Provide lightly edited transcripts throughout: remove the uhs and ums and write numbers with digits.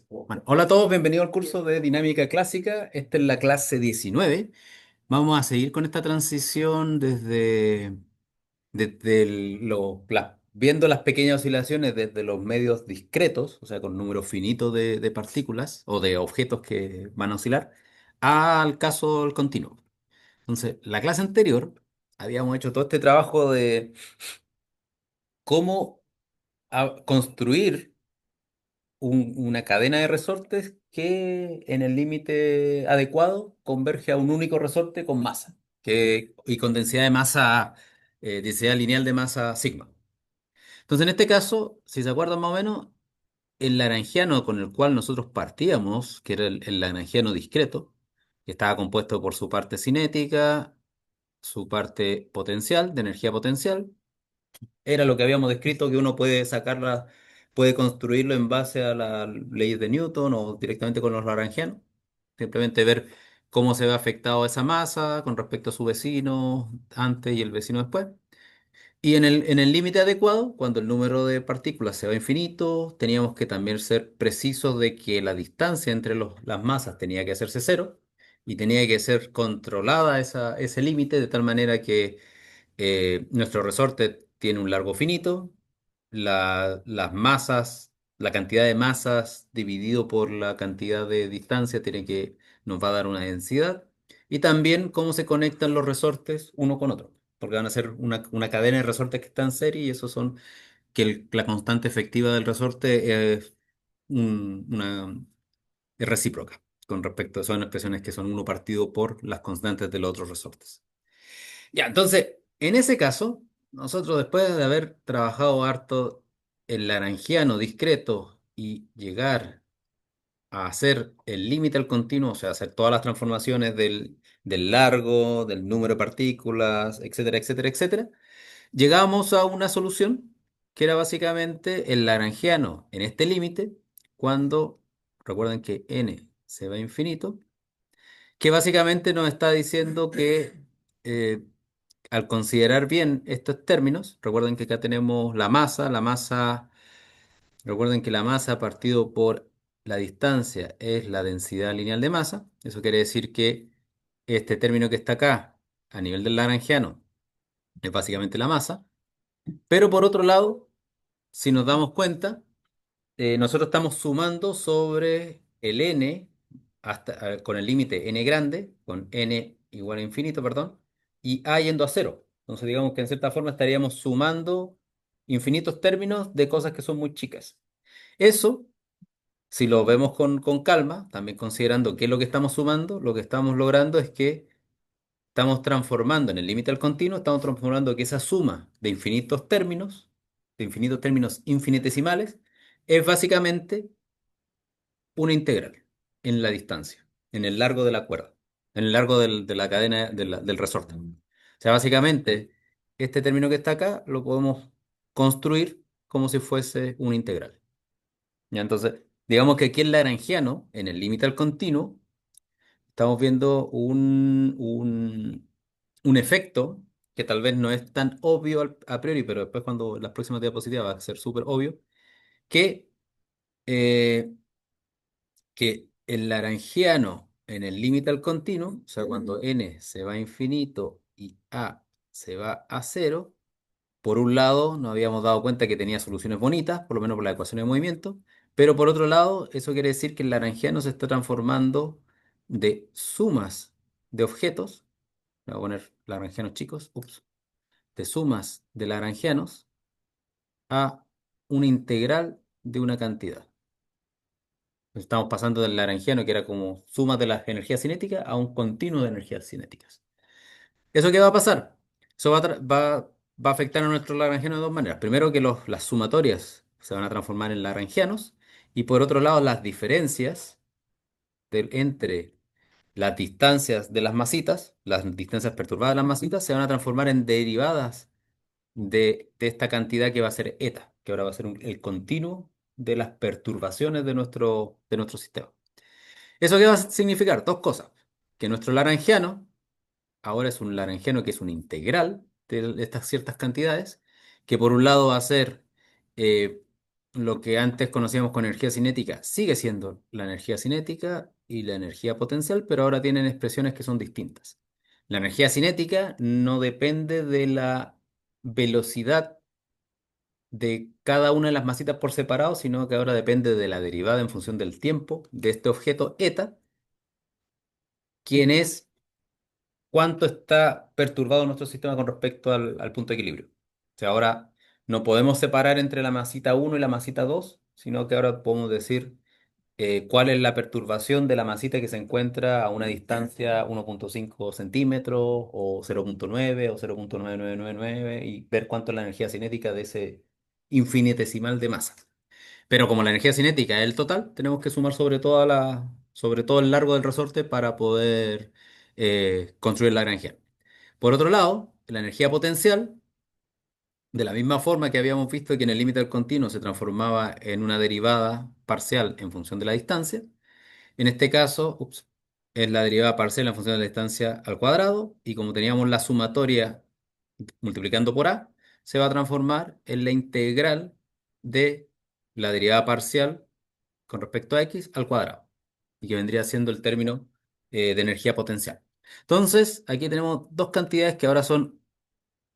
Bueno, hola a todos, bienvenidos al curso de Dinámica Clásica. Esta es la clase 19. Vamos a seguir con esta transición desde viendo las pequeñas oscilaciones desde los medios discretos, o sea, con número finito de partículas o de objetos que van a oscilar, al caso del continuo. Entonces, la clase anterior habíamos hecho todo este trabajo de cómo construir una cadena de resortes que en el límite adecuado converge a un único resorte con masa y con densidad de masa, densidad lineal de masa sigma. Entonces, en este caso, si se acuerdan más o menos, el lagrangiano con el cual nosotros partíamos, que era el lagrangiano discreto, que estaba compuesto por su parte cinética, su parte potencial, de energía potencial, era lo que habíamos descrito, que uno puede sacarla, puede construirlo en base a las leyes de Newton o directamente con los lagrangianos. Simplemente ver cómo se ve afectado esa masa con respecto a su vecino antes y el vecino después. Y en el límite adecuado, cuando el número de partículas se va a infinito, teníamos que también ser precisos de que la distancia entre las masas tenía que hacerse cero y tenía que ser controlada ese límite de tal manera que nuestro resorte tiene un largo finito, las masas, la cantidad de masas dividido por la cantidad de distancia nos va a dar una densidad, y también cómo se conectan los resortes uno con otro, porque van a ser una cadena de resortes que están en serie, y esos son que la constante efectiva del resorte es recíproca con respecto, son expresiones que son uno partido por las constantes de los otros resortes. Ya, entonces, en ese caso, nosotros después de haber trabajado harto el lagrangiano discreto y llegar a hacer el límite al continuo, o sea, hacer todas las transformaciones del largo, del número de partículas, etcétera, etcétera, etcétera, llegamos a una solución que era básicamente el lagrangiano en este límite, cuando, recuerden que n se va a infinito, que básicamente nos está diciendo que eh, al considerar bien estos términos, recuerden que acá tenemos recuerden que la masa partido por la distancia es la densidad lineal de masa. Eso quiere decir que este término que está acá, a nivel del lagrangiano, es básicamente la masa. Pero por otro lado, si nos damos cuenta, nosotros estamos sumando sobre el n con el límite n grande, con n igual a infinito, perdón, y a yendo a cero. Entonces, digamos que en cierta forma estaríamos sumando infinitos términos de cosas que son muy chicas. Eso, si lo vemos con calma, también considerando qué es lo que estamos sumando, lo que estamos logrando es que estamos transformando en el límite al continuo, estamos transformando que esa suma de infinitos términos infinitesimales, es básicamente una integral en la distancia, en el largo de la cuerda, en el largo de la cadena del resorte. O sea, básicamente, este término que está acá lo podemos construir como si fuese una integral. ¿Ya? Entonces, digamos que aquí en Lagrangiano, en el límite al continuo, estamos viendo un efecto que tal vez no es tan obvio a priori, pero después cuando las próximas diapositivas va a ser súper obvio, que eh, que el lagrangiano en el límite al continuo, o sea, cuando n se va a infinito y a se va a cero, por un lado nos habíamos dado cuenta que tenía soluciones bonitas, por lo menos por la ecuación de movimiento, pero por otro lado, eso quiere decir que el lagrangiano se está transformando de sumas de objetos, voy a poner lagrangianos chicos, de sumas de lagrangianos a una integral de una cantidad. Estamos pasando del lagrangiano, que era como suma de las energías cinéticas, a un continuo de energías cinéticas. ¿Eso qué va a pasar? Eso va a afectar a nuestro lagrangiano de dos maneras. Primero, que las sumatorias se van a transformar en lagrangianos, y por otro lado, las diferencias entre las distancias de las masitas, las distancias perturbadas de las masitas, se van a transformar en derivadas de esta cantidad que va a ser eta, que ahora va a ser el continuo de las perturbaciones de nuestro sistema. ¿Eso qué va a significar? Dos cosas. Que nuestro laranjiano ahora es un laranjiano que es una integral de estas ciertas cantidades, que por un lado va a ser eh, lo que antes conocíamos con energía cinética sigue siendo la energía cinética y la energía potencial, pero ahora tienen expresiones que son distintas. La energía cinética no depende de la velocidad de cada una de las masitas por separado, sino que ahora depende de la derivada en función del tiempo de este objeto eta, quien es cuánto está perturbado nuestro sistema con respecto al punto de equilibrio. O sea, ahora no podemos separar entre la masita uno y la masita 2, sino que ahora podemos decir cuál es la perturbación de la masita que se encuentra a una distancia 1,5 centímetros o 0,9 o 0,9999 y ver cuánto es la energía cinética de ese infinitesimal de masa. Pero como la energía cinética es el total, tenemos que sumar sobre todo el largo del resorte para poder construir la Lagrangiana. Por otro lado, la energía potencial, de la misma forma que habíamos visto que en el límite del continuo se transformaba en una derivada parcial en función de la distancia, en este caso, es la derivada parcial en función de la distancia al cuadrado y como teníamos la sumatoria multiplicando por a, se va a transformar en la integral de la derivada parcial con respecto a x al cuadrado y que vendría siendo el término de energía potencial. Entonces, aquí tenemos dos cantidades que ahora son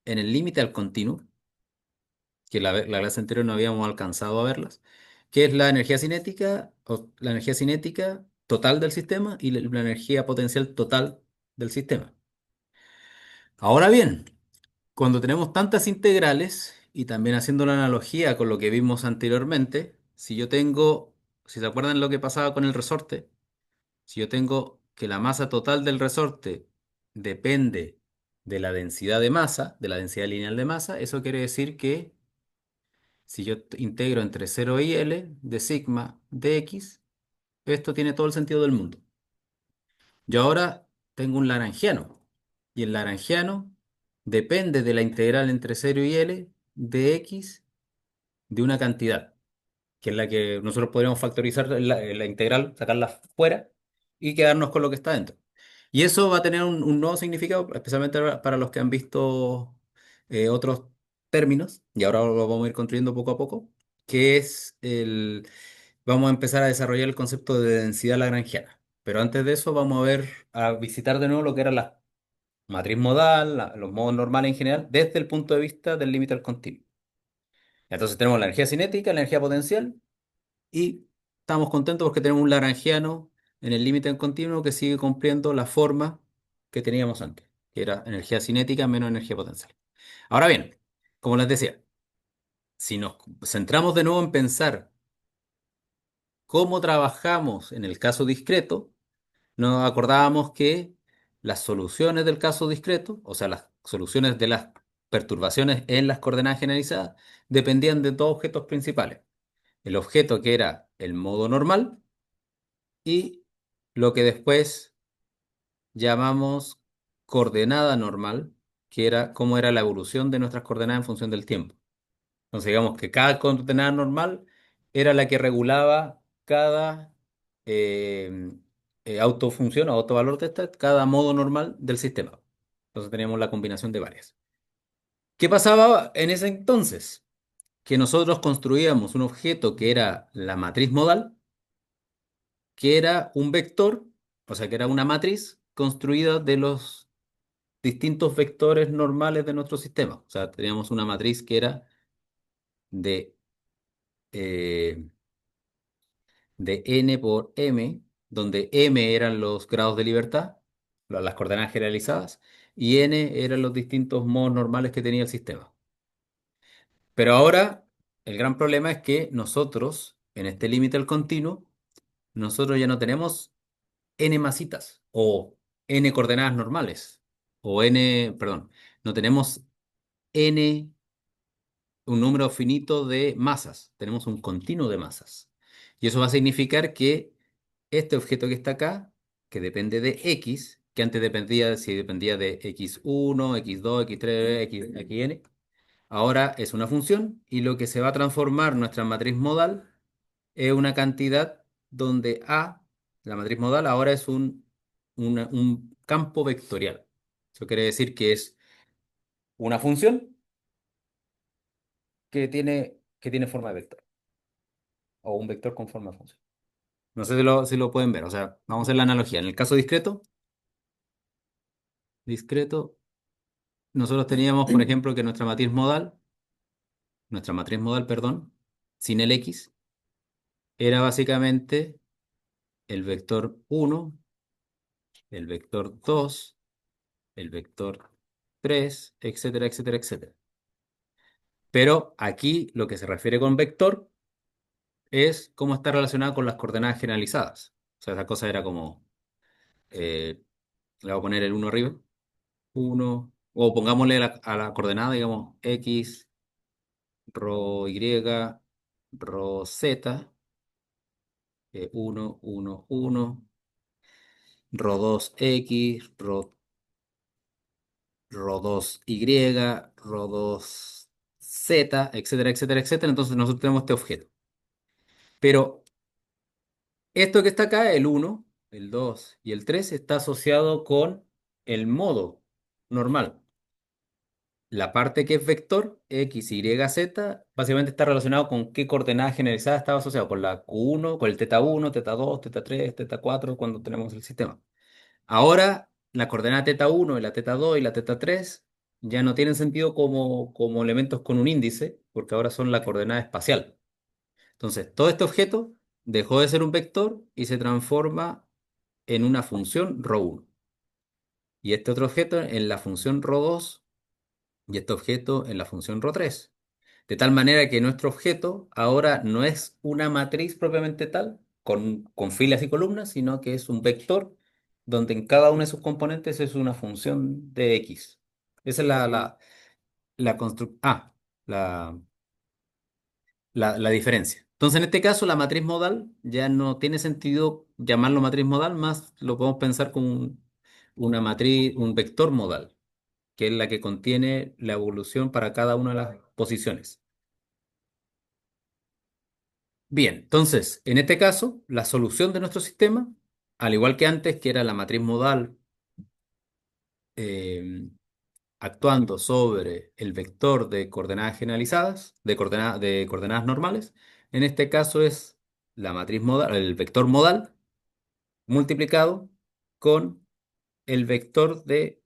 en el límite al continuo, que la clase anterior no habíamos alcanzado a verlas, que es la energía cinética, o la energía cinética total del sistema y la energía potencial total del sistema. Ahora bien, cuando tenemos tantas integrales, y también haciendo la analogía con lo que vimos anteriormente, si se acuerdan lo que pasaba con el resorte, si yo tengo que la masa total del resorte depende de la densidad de masa, de la densidad lineal de masa, eso quiere decir que si yo integro entre 0 y L de sigma de x, esto tiene todo el sentido del mundo. Yo ahora tengo un lagrangiano y el lagrangiano depende de la integral entre 0 y L de x de una cantidad, que es la que nosotros podríamos factorizar la integral, sacarla fuera y quedarnos con lo que está dentro. Y eso va a tener un nuevo significado, especialmente para los que han visto otros términos, y ahora lo vamos a ir construyendo poco a poco, que es vamos a empezar a desarrollar el concepto de densidad lagrangiana. Pero antes de eso vamos a visitar de nuevo lo que era la matriz modal, los modos normales en general, desde el punto de vista del límite al continuo. Entonces tenemos la energía cinética, la energía potencial, y estamos contentos porque tenemos un lagrangiano en el límite en continuo que sigue cumpliendo la forma que teníamos antes, que era energía cinética menos energía potencial. Ahora bien, como les decía, si nos centramos de nuevo en pensar cómo trabajamos en el caso discreto, nos acordábamos que las soluciones del caso discreto, o sea, las soluciones de las perturbaciones en las coordenadas generalizadas, dependían de dos objetos principales. El objeto que era el modo normal y lo que después llamamos coordenada normal, que era cómo era la evolución de nuestras coordenadas en función del tiempo. Entonces, digamos que cada coordenada normal era la que regulaba cada eh, autofunción o autovalor de esta, cada modo normal del sistema. Entonces teníamos la combinación de varias. ¿Qué pasaba en ese entonces? Que nosotros construíamos un objeto que era la matriz modal, que era un vector, o sea, que era una matriz construida de los distintos vectores normales de nuestro sistema. O sea, teníamos una matriz que era de, eh, de n por m, donde m eran los grados de libertad, las coordenadas generalizadas, y n eran los distintos modos normales que tenía el sistema. Pero ahora, el gran problema es que nosotros, en este límite al continuo, nosotros ya no tenemos n masitas o n coordenadas normales o n, perdón, no tenemos n, un número finito de masas, tenemos un continuo de masas. Y eso va a significar que este objeto que está acá, que depende de x, que antes dependía, si dependía de x1, x2, x3, xn, ahora es una función y lo que se va a transformar nuestra matriz modal es una cantidad donde A, la matriz modal, ahora es un campo vectorial. Eso quiere decir que es una función que tiene forma de vector. o un vector con forma de función. No sé si lo pueden ver. O sea, vamos a hacer la analogía. En el caso discreto, nosotros teníamos, por ejemplo, que nuestra matriz modal, perdón, sin el X, era básicamente el vector uno, el vector 2, el vector 3, etcétera, etcétera, etcétera. Pero aquí lo que se refiere con vector es cómo está relacionado con las coordenadas generalizadas. O sea, esa cosa era como, eh, le voy a poner el uno arriba, uno, o pongámosle a la coordenada, digamos, X, rho Y, rho Z, 1, 1, 1, rho 2X, rho 2Y, rho 2Z, etcétera, etcétera, etcétera. Entonces nosotros tenemos este objeto. Pero esto que está acá, el uno, el 2 y el 3 está asociado con el modo normal. La parte que es vector, X, Y, Z, básicamente está relacionado con qué coordenada generalizada estaba asociado, con la Q1, con el θ1, θ2, θ3, θ4, cuando tenemos el sistema. Ahora, la coordenada θ1 y la θ2 y la θ3 ya no tienen sentido como elementos con un índice, porque ahora son la coordenada espacial. Entonces, todo este objeto dejó de ser un vector y se transforma en una función ρ1. Y este otro objeto en la función ρ2 y este objeto en la función ρ3. De tal manera que nuestro objeto ahora no es una matriz propiamente tal, con filas y columnas, sino que es un vector donde en cada uno de sus componentes es una función de x. Esa es la construcción. La diferencia. Entonces, en este caso, la matriz modal ya no tiene sentido llamarlo matriz modal, más lo podemos pensar como una matriz, un vector modal, que es la que contiene la evolución para cada una de las posiciones. Bien, entonces, en este caso, la solución de nuestro sistema, al igual que antes, que era la matriz modal eh, actuando sobre el vector de coordenadas generalizadas, de coordenadas normales, en este caso es la matriz modal, el vector modal multiplicado con el vector de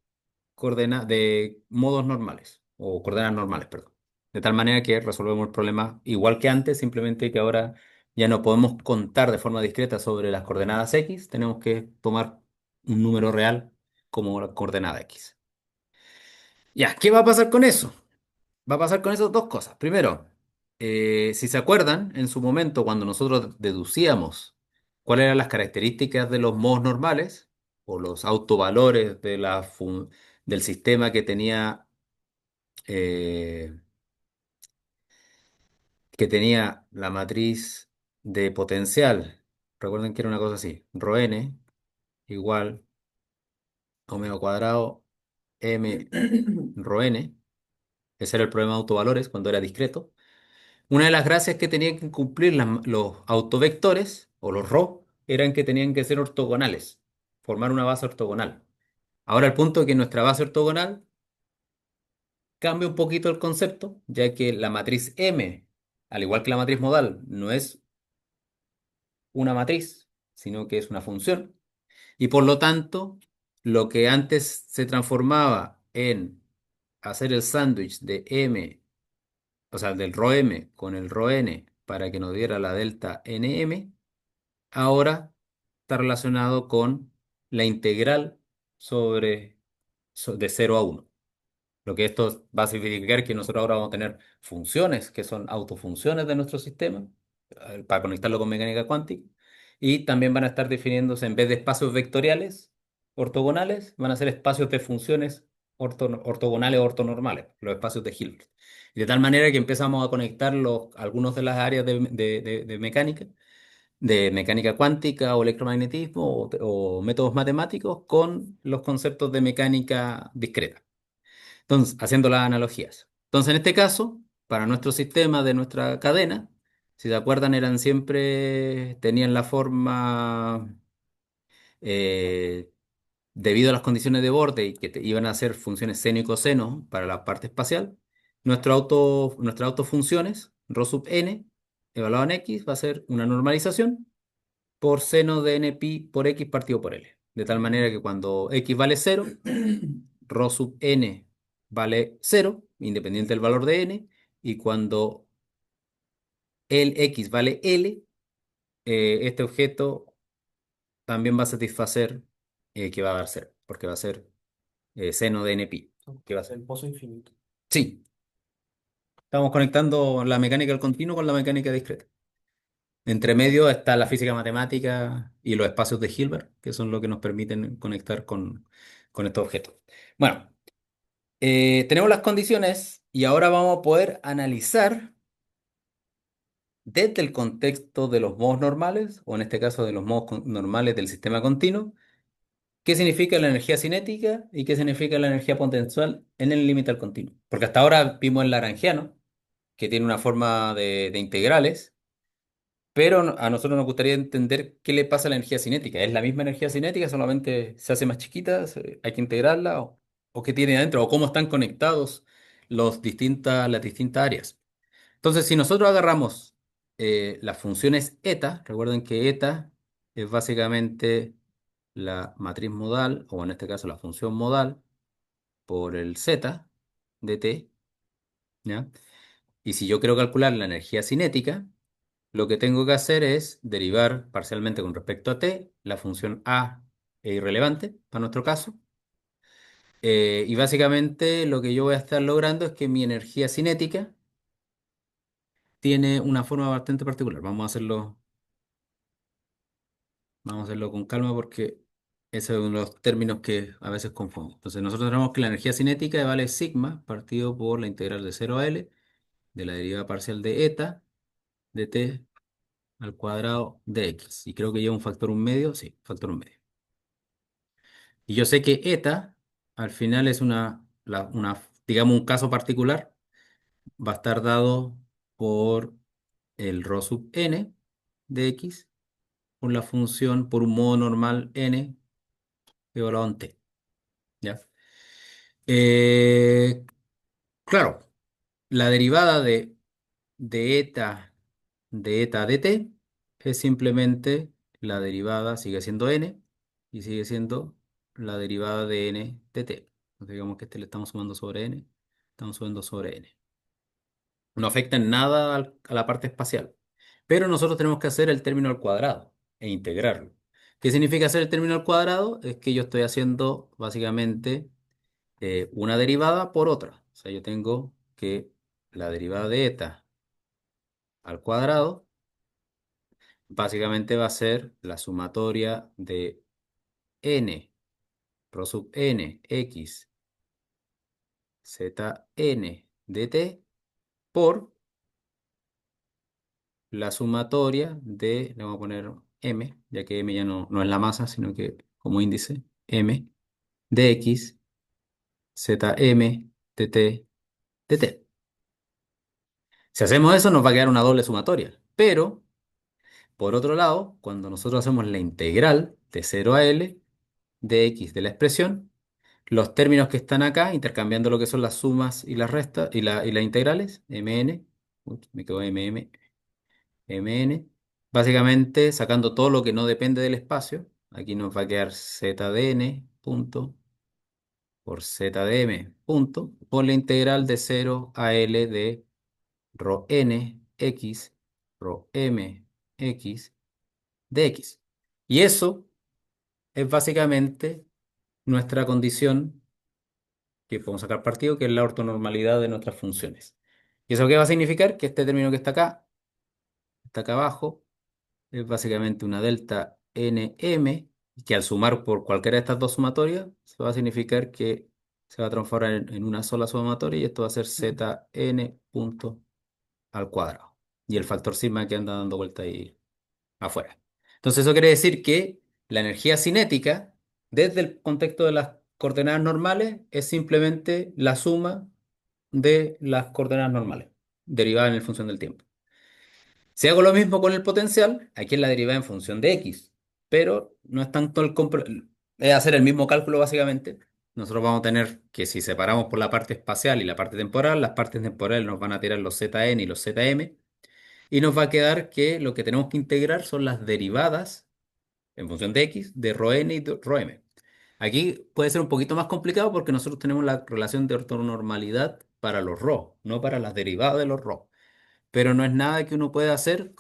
modos normales, o coordenadas normales, perdón. De tal manera que resolvemos el problema igual que antes, simplemente que ahora ya no podemos contar de forma discreta sobre las coordenadas X, tenemos que tomar un número real como la coordenada X. Ya, ¿qué va a pasar con eso? Va a pasar con eso dos cosas. Primero, si se acuerdan, en su momento, cuando nosotros deducíamos cuáles eran las características de los modos normales o los autovalores del sistema eh, que tenía la matriz de potencial, recuerden que era una cosa así, rho n igual omega cuadrado m rho n, ese era el problema de autovalores cuando era discreto. Una de las gracias que tenían que cumplir los autovectores o los ρ eran que tenían que ser ortogonales, formar una base ortogonal. Ahora el punto es que nuestra base ortogonal cambia un poquito el concepto, ya que la matriz M, al igual que la matriz modal, no es una matriz, sino que es una función. Y por lo tanto, lo que antes se transformaba en hacer el sándwich de M, o sea, del ρ m con el ρ n para que nos diera la delta nm, ahora está relacionado con la integral de 0 a 1. Lo que esto va a significar que nosotros ahora vamos a tener funciones que son autofunciones de nuestro sistema para conectarlo con mecánica cuántica. Y también van a estar definiéndose, en vez de espacios vectoriales ortogonales, van a ser espacios de funciones ortogonales o ortonormales, los espacios de Hilbert. Y de tal manera que empezamos a conectar algunos de las áreas de mecánica cuántica o electromagnetismo o métodos matemáticos con los conceptos de mecánica discreta. Entonces, haciendo las analogías. Entonces, en este caso, para nuestro sistema de nuestra cadena, si se acuerdan, tenían la forma, eh, debido a las condiciones de borde y que iban a ser funciones seno y coseno para la parte espacial, nuestras autofunciones, ρ sub n, evaluado en x va a ser una normalización por seno de n pi por x partido por L. De tal manera que cuando x vale cero, rho sub n vale cero, independiente del valor de n, y cuando el x vale L, este objeto también va a satisfacer que va a dar cero, porque va a ser seno de n pi. ¿Qué va a ser? El pozo infinito. Sí, estamos conectando la mecánica del continuo con la mecánica discreta. Entre medio está la física matemática y los espacios de Hilbert, que son lo que nos permiten conectar con estos objetos. Bueno, tenemos las condiciones y ahora vamos a poder analizar desde el contexto de los modos normales, o en este caso de los modos normales del sistema continuo, qué significa la energía cinética y qué significa la energía potencial en el límite al continuo. Porque hasta ahora vimos el lagrangiano, que tiene una forma de integrales. Pero a nosotros nos gustaría entender qué le pasa a la energía cinética. ¿Es la misma energía cinética, solamente se hace más chiquita, hay que integrarla? ¿O qué tiene adentro? ¿O cómo están conectados las distintas áreas? Entonces, si nosotros agarramos las funciones eta, recuerden que eta es básicamente la matriz modal, o en este caso la función modal, por el z de t, ¿ya? Y si yo quiero calcular la energía cinética, lo que tengo que hacer es derivar parcialmente con respecto a t, la función a es irrelevante para nuestro caso. Y básicamente lo que yo voy a estar logrando es que mi energía cinética tiene una forma bastante particular. Vamos a hacerlo con calma porque ese es uno de los términos que a veces confundo. Entonces nosotros tenemos que la energía cinética vale sigma partido por la integral de 0 a L de la derivada parcial de eta de t al cuadrado de x. Y creo que lleva un factor un medio, sí, factor un medio. Y yo sé que eta al final es digamos, un caso particular, va a estar dado por el rho sub n de x por la función, por un modo normal n evaluado en t. ¿Ya? Eh, claro, la derivada de eta de t es simplemente la derivada, sigue siendo n, y sigue siendo la derivada de n de t. Entonces digamos que este le estamos sumando sobre n, estamos sumando sobre n. No afecta en nada a la parte espacial, pero nosotros tenemos que hacer el término al cuadrado e integrarlo. ¿Qué significa hacer el término al cuadrado? Es que yo estoy haciendo básicamente una derivada por otra. O sea, yo tengo que la derivada de eta al cuadrado básicamente va a ser la sumatoria de n, rho sub n, x, zn de t por la sumatoria de, le vamos a poner m, ya que m ya no es la masa, sino que como índice, m de x, zm de t de t. Si hacemos eso nos va a quedar una doble sumatoria, pero por otro lado, cuando nosotros hacemos la integral de 0 a L de x de la expresión, los términos que están acá, intercambiando lo que son las sumas y las restas y las integrales, mn, ups, me quedó mn, básicamente sacando todo lo que no depende del espacio, aquí nos va a quedar z de n punto por z de m punto por la integral de 0 a L de rho n x rho m x de x. Y eso es básicamente nuestra condición que podemos sacar partido, que es la ortonormalidad de nuestras funciones. ¿Y eso qué va a significar? Que este término que está acá abajo, es básicamente una delta nm, que al sumar por cualquiera de estas dos sumatorias, se va a significar que se va a transformar en una sola sumatoria y esto va a ser zn punto al cuadrado. Y el factor sigma que anda dando vuelta ahí afuera. Entonces eso quiere decir que la energía cinética, desde el contexto de las coordenadas normales, es simplemente la suma de las coordenadas normales, derivadas en función del tiempo. Si hago lo mismo con el potencial, aquí es la derivada en función de x, pero no es tanto es hacer el mismo cálculo básicamente. Nosotros vamos a tener que si separamos por la parte espacial y la parte temporal, las partes temporales nos van a tirar los zn y los zm, y nos va a quedar que lo que tenemos que integrar son las derivadas en función de x de rho n y de rho m. Aquí puede ser un poquito más complicado porque nosotros tenemos la relación de ortonormalidad para los rho, no para las derivadas de los rho. Pero no es nada que uno pueda hacer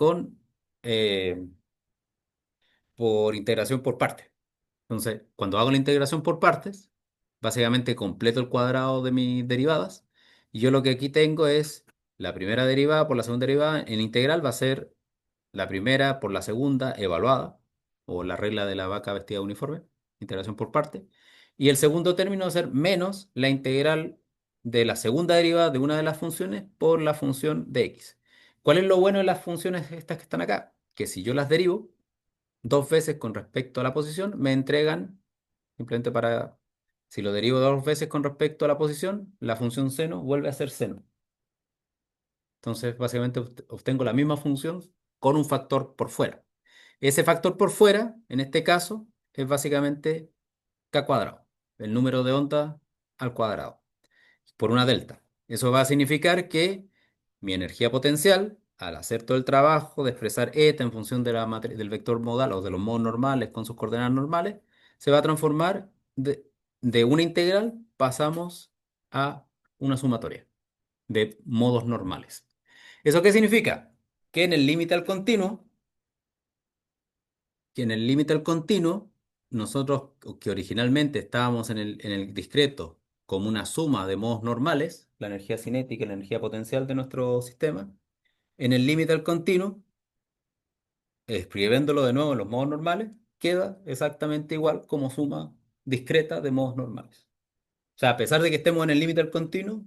eh, por integración por partes. Entonces, cuando hago la integración por partes, básicamente completo el cuadrado de mis derivadas. Y yo lo que aquí tengo es la primera derivada por la segunda derivada en integral va a ser la primera por la segunda evaluada, o la regla de la vaca vestida de uniforme, integración por parte. Y el segundo término va a ser menos la integral de la segunda derivada de una de las funciones por la función de x. ¿Cuál es lo bueno de las funciones estas que están acá? Que si yo las derivo dos veces con respecto a la posición, me entregan, simplemente para, si lo derivo dos veces con respecto a la posición, la función seno vuelve a ser seno. Entonces, básicamente obtengo la misma función con un factor por fuera. Ese factor por fuera, en este caso, es básicamente k cuadrado, el número de ondas al cuadrado, por una delta. Eso va a significar que mi energía potencial, al hacer todo el trabajo de expresar eta en función de del vector modal o de los modos normales con sus coordenadas normales, se va a transformar de una integral, pasamos a una sumatoria de modos normales. ¿Eso qué significa? Que en el límite al continuo, que en el límite al continuo, nosotros que originalmente estábamos en el discreto como una suma de modos normales, la energía cinética y la energía potencial de nuestro sistema, en el límite al continuo, escribiéndolo de nuevo en los modos normales, queda exactamente igual como suma discreta de modos normales. O sea, a pesar de que estemos en el límite al continuo,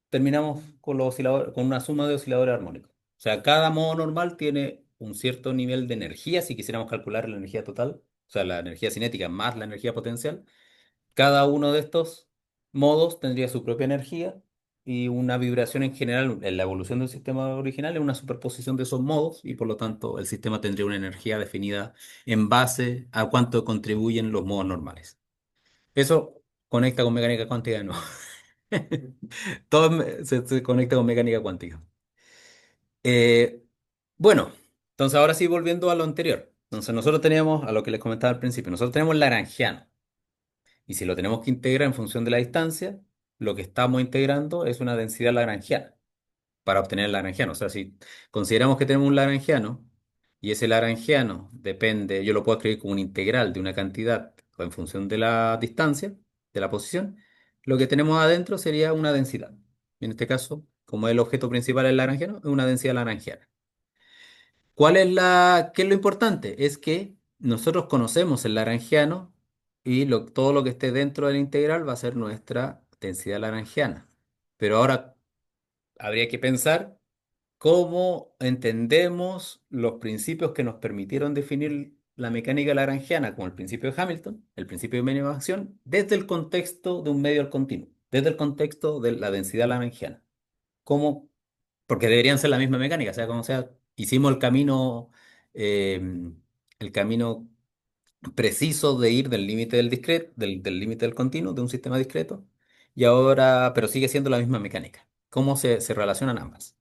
terminamos con los osciladores, con una suma de osciladores armónicos. O sea, cada modo normal tiene un cierto nivel de energía, si quisiéramos calcular la energía total, o sea, la energía cinética más la energía potencial. Cada uno de estos modos tendría su propia energía y una vibración en general, en la evolución del sistema original, es una superposición de esos modos y por lo tanto el sistema tendría una energía definida en base a cuánto contribuyen los modos normales. Eso conecta con mecánica cuántica de nuevo. Todo se conecta con mecánica cuántica. Eh, bueno, entonces ahora sí volviendo a lo anterior. Entonces nosotros teníamos, a lo que les comentaba al principio, nosotros tenemos Lagrangiano. Y si lo tenemos que integrar en función de la distancia, lo que estamos integrando es una densidad lagrangiana para obtener el lagrangiano. O sea, si consideramos que tenemos un lagrangiano y ese lagrangiano depende, yo lo puedo escribir como una integral de una cantidad en función de la distancia, de la posición, lo que tenemos adentro sería una densidad. En este caso, como el objeto principal es el lagrangiano, es una densidad lagrangiana. ¿Qué es lo importante? Es que nosotros conocemos el lagrangiano y todo lo que esté dentro de la integral va a ser nuestra densidad lagrangiana. Pero ahora habría que pensar cómo entendemos los principios que nos permitieron definir la mecánica lagrangiana, como el principio de Hamilton, el principio de mínima acción, desde el contexto de un medio al continuo, desde el contexto de la densidad lagrangiana. ¿Cómo? Porque deberían ser la misma mecánica, sea como sea, hicimos eh, el camino preciso de ir del límite del discreto, del límite del continuo, de un sistema discreto, y ahora, pero sigue siendo la misma mecánica. ¿Cómo se relacionan ambas?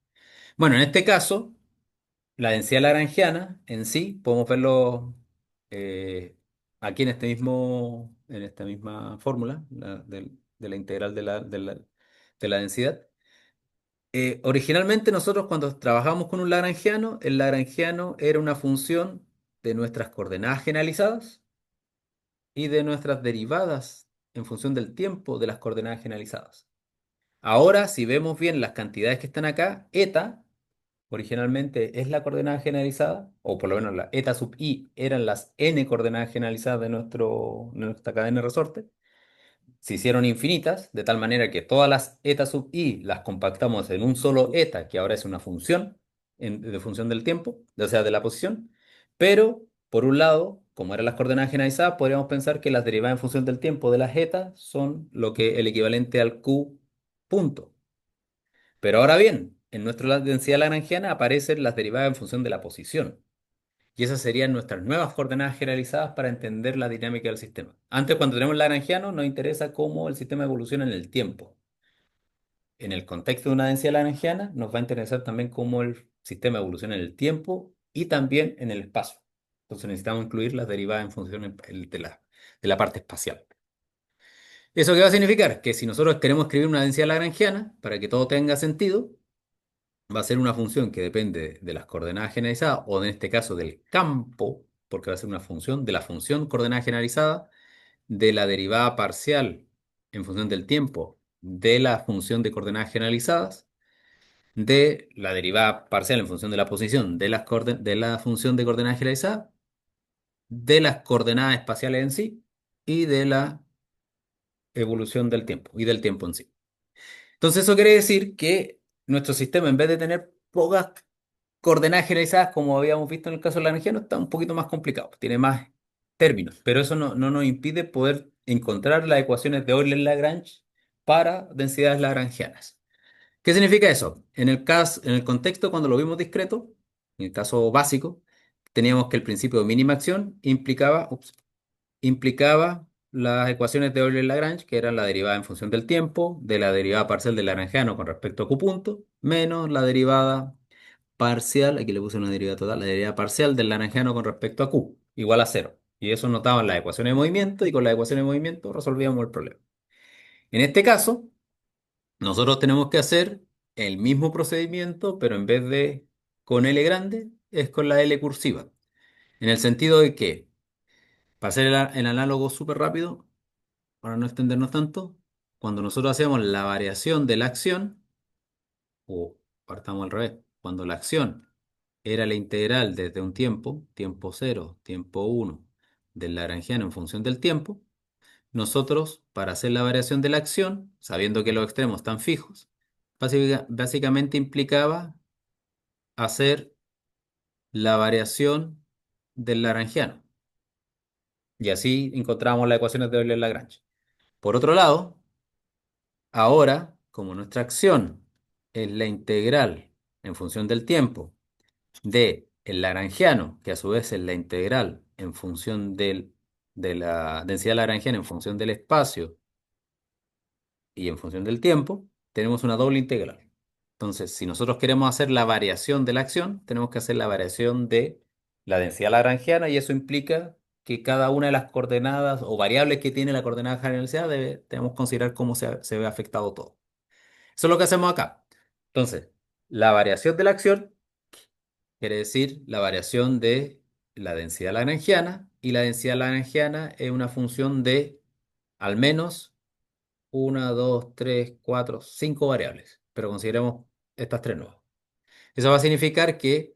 Bueno, en este caso, la densidad lagrangiana en sí, podemos verlo eh, aquí en esta misma fórmula de la integral de la densidad. Originalmente nosotros cuando trabajamos con un lagrangiano, el lagrangiano era una función de nuestras coordenadas generalizadas y de nuestras derivadas en función del tiempo de las coordenadas generalizadas. Ahora, si vemos bien las cantidades que están acá, eta originalmente es la coordenada generalizada, o por lo menos la eta sub i eran las n coordenadas generalizadas de nuestra cadena de resorte. Se hicieron infinitas, de tal manera que todas las eta sub i las compactamos en un solo eta, que ahora es una función de función del tiempo, o sea, de la posición. Pero, por un lado, como eran las coordenadas generalizadas, podríamos pensar que las derivadas en función del tiempo de las eta son lo que el equivalente al q punto. Pero ahora bien, en nuestra densidad lagrangiana aparecen las derivadas en función de la posición. Y esas serían nuestras nuevas coordenadas generalizadas para entender la dinámica del sistema. Antes, cuando tenemos lagrangiano, nos interesa cómo el sistema evoluciona en el tiempo. en el contexto de una densidad lagrangiana nos va a interesar también cómo el sistema evoluciona en el tiempo y también en el espacio. Entonces necesitamos incluir las derivadas en función de la parte espacial. ¿Eso qué va a significar? Que si nosotros queremos escribir una densidad lagrangiana, para que todo tenga sentido, va a ser una función que depende de las coordenadas generalizadas, o en este caso del campo, porque va a ser una función de la función coordenada generalizada, de la derivada parcial en función del tiempo, de la función de coordenadas generalizadas, de la derivada parcial en función de la posición de la función de coordenadas generalizadas, de las coordenadas espaciales en sí y de la evolución del tiempo y del tiempo en sí. Entonces eso quiere decir que nuestro sistema, en vez de tener pocas coordenadas generalizadas, como habíamos visto en el caso lagrangiano, está un poquito más complicado, tiene más términos, pero eso no nos impide poder encontrar las ecuaciones de Euler-Lagrange para densidades lagrangianas. ¿Qué significa eso? En el contexto, cuando lo vimos discreto, en el caso básico, teníamos que el principio de mínima acción implicaba las ecuaciones de Euler-Lagrange, que eran la derivada en función del tiempo, de la derivada parcial del lagrangiano con respecto a Q punto, menos la derivada parcial, aquí le puse una derivada total, la derivada parcial del lagrangiano con respecto a Q, igual a cero. Y eso nos daban las ecuaciones de movimiento, y con las ecuaciones de movimiento resolvíamos el problema. En este caso, nosotros tenemos que hacer el mismo procedimiento, pero en vez de con L grande, es con la L cursiva. En el sentido de que, para hacer el análogo súper rápido, para no extendernos tanto, cuando nosotros hacemos la variación de la acción, o partamos al revés, cuando la acción era la integral desde un tiempo, tiempo cero, tiempo uno, del lagrangiano en función del tiempo, nosotros, para hacer la variación de la acción, sabiendo que los extremos están fijos, básicamente implicaba hacer la variación del lagrangiano. Y así encontramos las ecuaciones de Euler-Lagrange. Por otro lado, ahora, como nuestra acción es la integral en función del tiempo de el lagrangiano, que a su vez es la integral en función de la densidad lagrangiana en función del espacio y en función del tiempo, tenemos una doble integral. Entonces, si nosotros queremos hacer la variación de la acción, tenemos que hacer la variación de la densidad lagrangiana, y eso implica que cada una de las coordenadas o variables que tiene la coordenada generalizada debemos considerar cómo se ve afectado todo. Eso es lo que hacemos acá. Entonces, la variación de la acción quiere decir la variación de la densidad lagrangiana, y la densidad lagrangiana es una función de al menos una, dos, tres, cuatro, cinco variables, pero consideremos estas tres nuevas. Eso va a significar que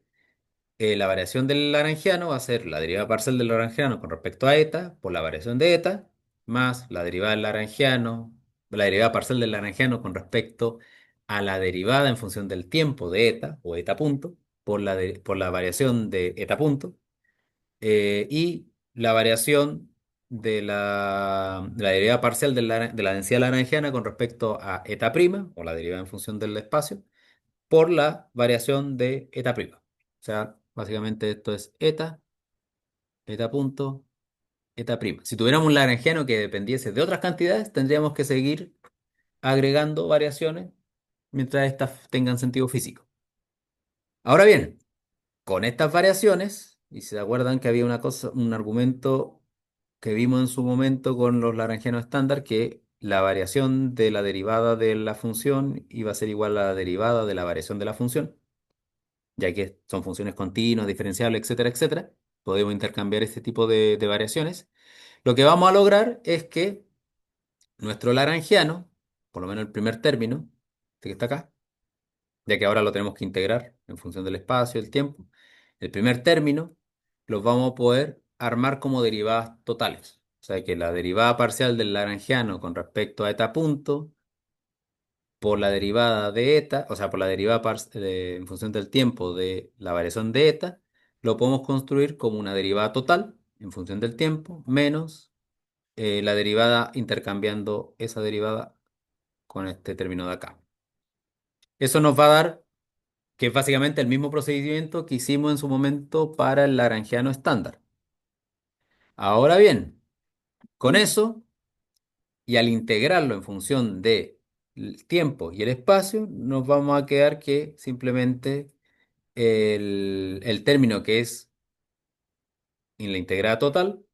la variación del lagrangiano va a ser la derivada parcial del lagrangiano con respecto a eta por la variación de eta, más la derivada del lagrangiano, la derivada parcial del lagrangiano con respecto a la derivada en función del tiempo de eta o eta punto, por la variación de eta punto, y la variación de la derivada parcial de la densidad lagrangiana con respecto a eta prima, o la derivada en función del espacio, por la variación de eta prima. O sea, básicamente esto es eta, eta punto, eta prima. Si tuviéramos un lagrangiano que dependiese de otras cantidades, tendríamos que seguir agregando variaciones mientras estas tengan sentido físico. Ahora bien, con estas variaciones, y si se acuerdan que había una cosa, un argumento que vimos en su momento con los lagrangianos estándar, que la variación de la derivada de la función iba a ser igual a la derivada de la variación de la función, ya que son funciones continuas, diferenciables, etcétera, etcétera. Podemos intercambiar este tipo de variaciones. Lo que vamos a lograr es que nuestro lagrangiano, por lo menos el primer término, este que está acá, ya que ahora lo tenemos que integrar en función del espacio y el tiempo, el primer término los vamos a poder armar como derivadas totales. O sea que la derivada parcial del lagrangiano con respecto a eta punto por la derivada de eta, o sea, por la derivada en función del tiempo de la variación de eta, lo podemos construir como una derivada total en función del tiempo, menos la derivada intercambiando esa derivada con este término de acá. Eso nos va a dar que es básicamente el mismo procedimiento que hicimos en su momento para el lagrangiano estándar. Ahora bien, con eso, y al integrarlo en función de el tiempo y el espacio, nos vamos a quedar que simplemente el término que es en la integrada total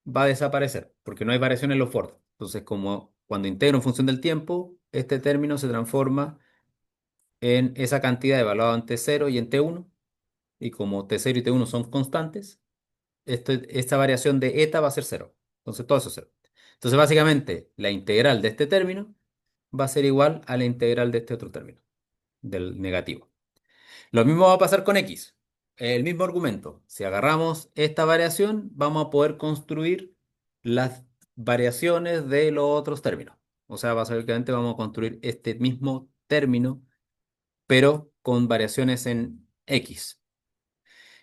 va a desaparecer, porque no hay variación en los bordes. Entonces, como cuando integro en función del tiempo, este término se transforma en esa cantidad evaluada en T0 y en T1, y como T0 y T1 son constantes, esta variación de eta va a ser cero. Entonces, todo eso es cero. Entonces, básicamente, la integral de este término va a ser igual a la integral de este otro término, del negativo. Lo mismo va a pasar con x. El mismo argumento. Si agarramos esta variación, vamos a poder construir las variaciones de los otros términos. O sea, básicamente vamos a construir este mismo término, pero con variaciones en x.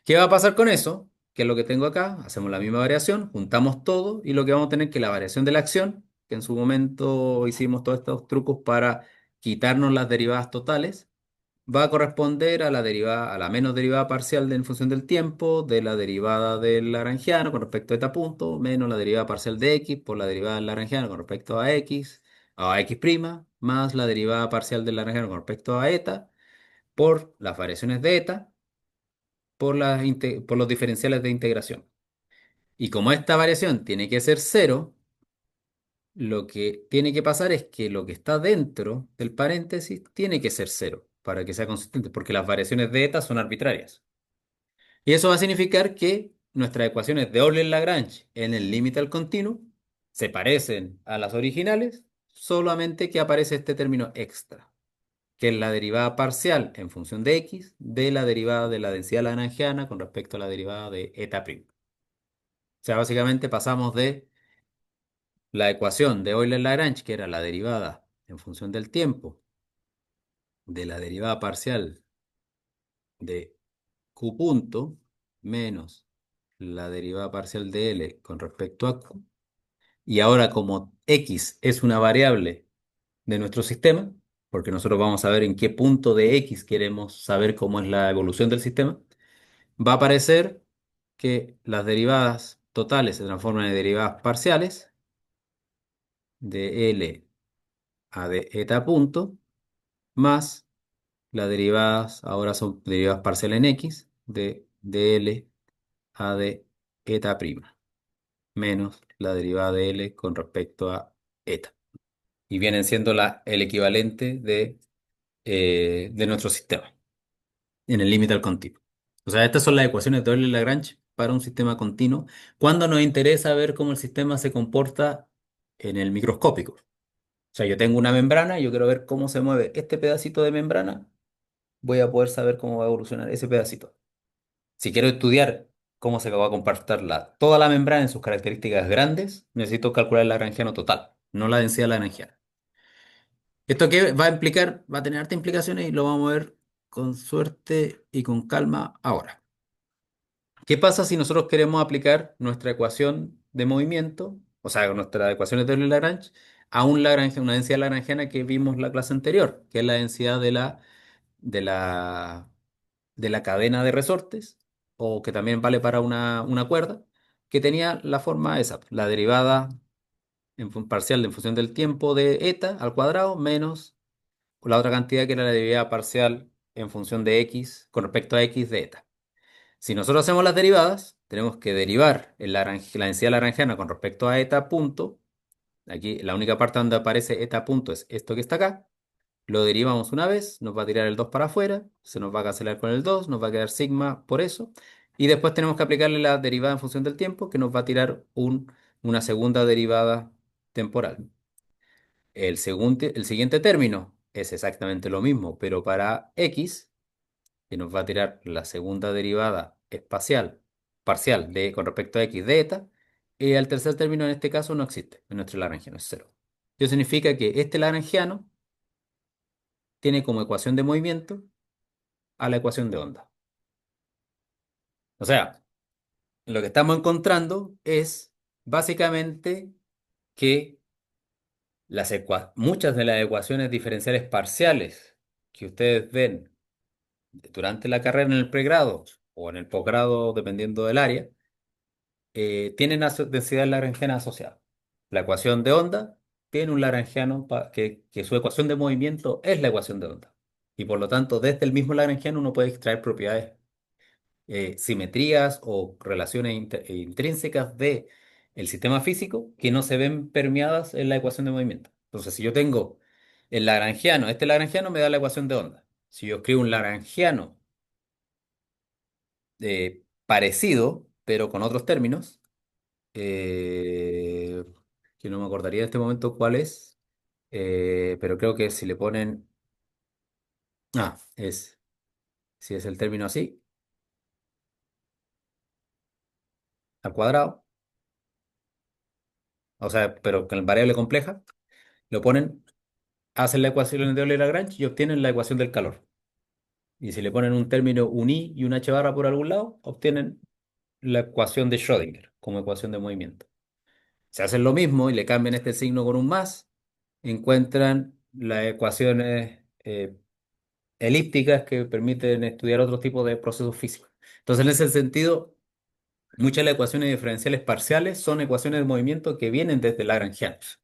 ¿Qué va a pasar con eso? Que es lo que tengo acá. Hacemos la misma variación, juntamos todo y lo que vamos a tener es que la variación de la acción, que en su momento hicimos todos estos trucos para quitarnos las derivadas totales, va a corresponder a la derivada, a la menos derivada parcial en función del tiempo de la derivada del lagrangiano con respecto a eta punto, menos la derivada parcial de x por la derivada del lagrangiano con respecto a x prima, más la derivada parcial del lagrangiano con respecto a eta, por las variaciones de eta, por los diferenciales de integración. Y como esta variación tiene que ser cero, lo que tiene que pasar es que lo que está dentro del paréntesis tiene que ser cero para que sea consistente, porque las variaciones de eta son arbitrarias. Y eso va a significar que nuestras ecuaciones de Euler-Lagrange en el límite al continuo se parecen a las originales, solamente que aparece este término extra, que es la derivada parcial en función de x de la derivada de la densidad lagrangiana con respecto a la derivada de eta prima. O sea, básicamente pasamos de la ecuación de Euler-Lagrange, que era la derivada en función del tiempo de la derivada parcial de q punto menos la derivada parcial de L con respecto a Q. Y ahora como X es una variable de nuestro sistema, porque nosotros vamos a ver en qué punto de X queremos saber cómo es la evolución del sistema, va a aparecer que las derivadas totales se transforman en derivadas parciales de L a de eta punto, más las derivadas, ahora son derivadas parciales en X, de L a de eta prima, menos la derivada de L con respecto a eta. Y vienen siendo el equivalente de nuestro sistema en el límite al continuo. O sea, estas son las ecuaciones de Euler-Lagrange para un sistema continuo cuando nos interesa ver cómo el sistema se comporta en el microscópico. O sea, yo tengo una membrana y yo quiero ver cómo se mueve este pedacito de membrana, voy a poder saber cómo va a evolucionar ese pedacito. Si quiero estudiar cómo se va a comportar toda la membrana en sus características grandes, necesito calcular el lagrangiano total, no la densidad lagrangiana. ¿Esto qué va a implicar? Va a tener hartas implicaciones y lo vamos a ver con suerte y con calma ahora. ¿Qué pasa si nosotros queremos aplicar nuestra ecuación de movimiento, o sea, nuestras ecuaciones de Euler-Lagrange, a una densidad lagrangiana que vimos la clase anterior, que es la densidad de la, de la cadena de resortes, o que también vale para una cuerda, que tenía la forma esa, la derivada parcial en función del tiempo de eta al cuadrado menos la otra cantidad que era la derivada parcial en función de x con respecto a x de eta. Si nosotros hacemos las derivadas, tenemos que derivar la densidad lagrangiana con respecto a eta punto. Aquí la única parte donde aparece eta punto es esto que está acá. Lo derivamos una vez, nos va a tirar el 2 para afuera, se nos va a cancelar con el 2, nos va a quedar sigma por eso. Y después tenemos que aplicarle la derivada en función del tiempo, que nos va a tirar una segunda derivada temporal. El siguiente término es exactamente lo mismo, pero para x, que nos va a tirar la segunda derivada espacial, parcial con respecto a x de eta, y el tercer término en este caso no existe, en nuestro lagrangiano es cero. Eso significa que este lagrangiano tiene como ecuación de movimiento a la ecuación de onda. O sea, lo que estamos encontrando es básicamente que muchas de las ecuaciones diferenciales parciales que ustedes ven durante la carrera en el pregrado o en el posgrado, dependiendo del área, tienen densidad lagrangiana asociada. La ecuación de onda tiene un lagrangiano que su ecuación de movimiento es la ecuación de onda. Y por lo tanto, desde el mismo lagrangiano uno puede extraer propiedades, simetrías o relaciones intrínsecas de el sistema físico que no se ven permeadas en la ecuación de movimiento. Entonces, si yo tengo el lagrangiano, este lagrangiano me da la ecuación de onda. Si yo escribo un lagrangiano parecido, pero con otros términos, eh, que no me acordaría en este momento cuál es, pero creo que si le ponen, si es el término así, al cuadrado, o sea, pero con variable compleja, lo ponen, hacen la ecuación de Euler-Lagrange y obtienen la ecuación del calor. Y si le ponen un término, un i y una h barra por algún lado, obtienen la ecuación de Schrödinger como ecuación de movimiento. Si hacen lo mismo y le cambian este signo con un más, encuentran las ecuaciones elípticas que permiten estudiar otro tipo de procesos físicos. Entonces, en ese sentido, muchas de las ecuaciones diferenciales parciales son ecuaciones de movimiento que vienen desde Lagrangianos.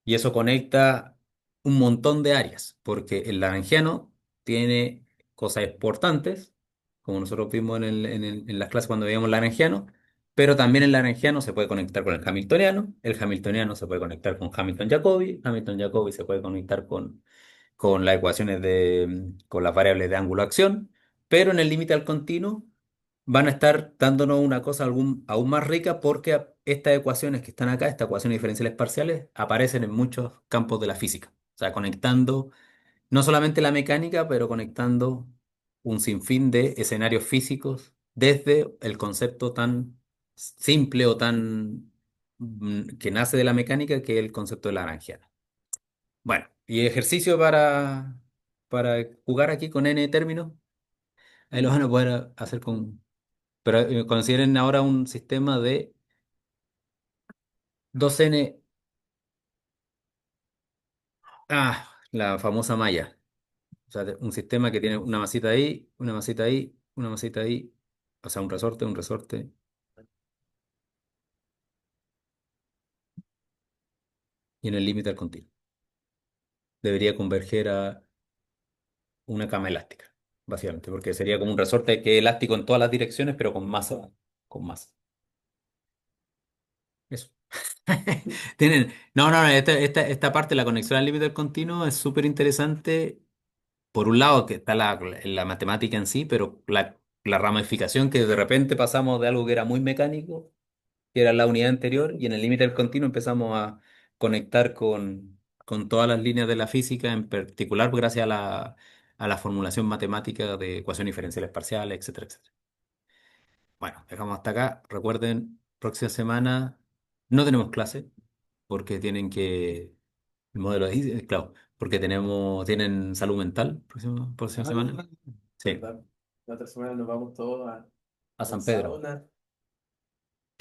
Y eso conecta un montón de áreas, porque el lagrangiano tiene cosas importantes, como nosotros vimos en las clases cuando veíamos lagrangiano, pero también el lagrangiano se puede conectar con el hamiltoniano se puede conectar con Hamilton-Jacobi, Hamilton-Jacobi se puede conectar con las ecuaciones con las variables de ángulo de acción, pero en el límite al continuo van a estar dándonos una cosa aún más rica porque estas ecuaciones que están acá, estas ecuaciones diferenciales parciales, aparecen en muchos campos de la física. O sea, conectando no solamente la mecánica, pero conectando un sinfín de escenarios físicos desde el concepto tan simple o tan que nace de la mecánica, que es el concepto de la Lagrangiana. Bueno, y ejercicio para jugar aquí con n términos, ahí lo van a poder hacer con... Pero consideren ahora un sistema de 2n, la famosa malla. O sea, un sistema que tiene una masita ahí, una masita ahí, una masita ahí. O sea, un resorte, y en el límite al continuo. Debería converger a una cama elástica, básicamente, porque sería como un resorte que es elástico en todas las direcciones, pero con masa, con masa. Eso. No, esta parte, la conexión al límite del continuo, es súper interesante. Por un lado, que está la matemática en sí, pero la ramificación que de repente pasamos de algo que era muy mecánico, que era la unidad anterior, y en el límite del continuo empezamos a conectar con todas las líneas de la física, en particular gracias a la formulación matemática de ecuaciones diferenciales parciales, etcétera, etcétera. Bueno, dejamos hasta acá. Recuerden, próxima semana no tenemos clase porque tienen que... El modelo de... Claro, porque tienen salud mental próxima semana. Sí, ¿Verdad? La otra semana nos vamos todos a a un San Pedro. sauna.